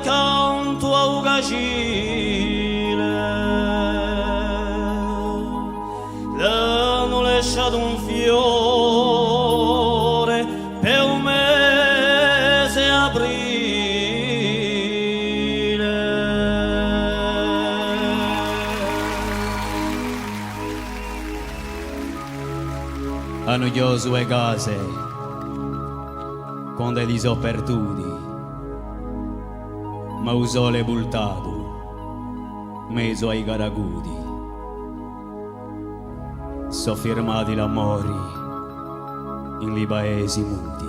Canto a ugagile l'hanno lasciato un fiore per un mese aprile. A noioso e case quando li so perduti, ma un sole bultato mezzo ai caracuti, so firmati l'amori in li paesi muti.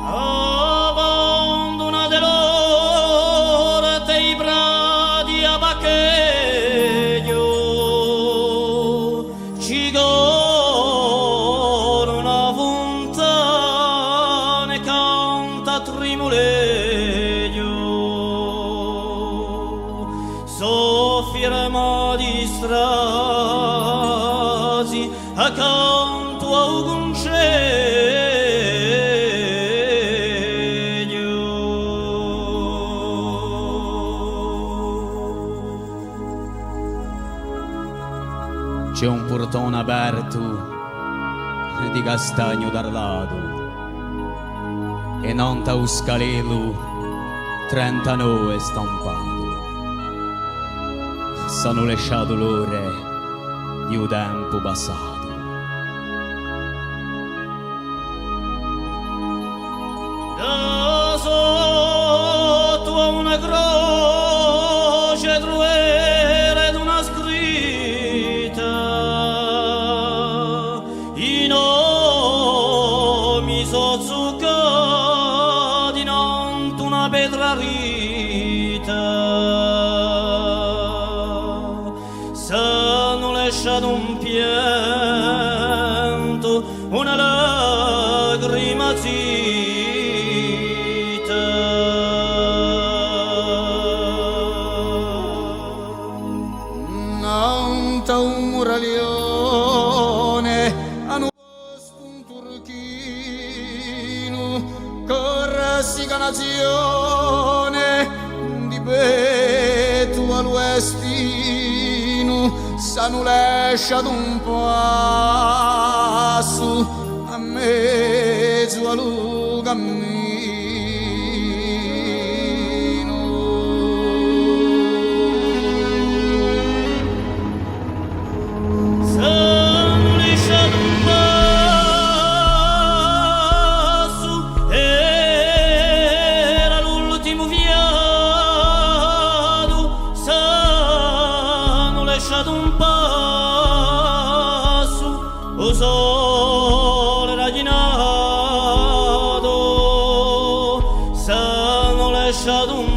Abbandonate l'ora dei prati a Baccheglio, ci corona fontana e canta Trimuleggio, so firmati strasi accanto a un conceglio. C'è un portone aperto di castagno darlato e non ta un scalelo 39 stampato. S'hanno lasciato l'ore di un tempo passato. Da sotto a una croce truere ed una scritta, i nomi so zuccati non una pietra rita. S'hanno lasciato un pianto, una lacrima zita. Nanta un muraglione hanno posto un turchino con rassicanazione di petto all'estino. S'hanno lasciato un passo a mezzo al cammino. S'hanno lasciato un passo, era l'ultimo fiato. S'hanno lasciato un passo, o sole raginato. S'hanno lasciato un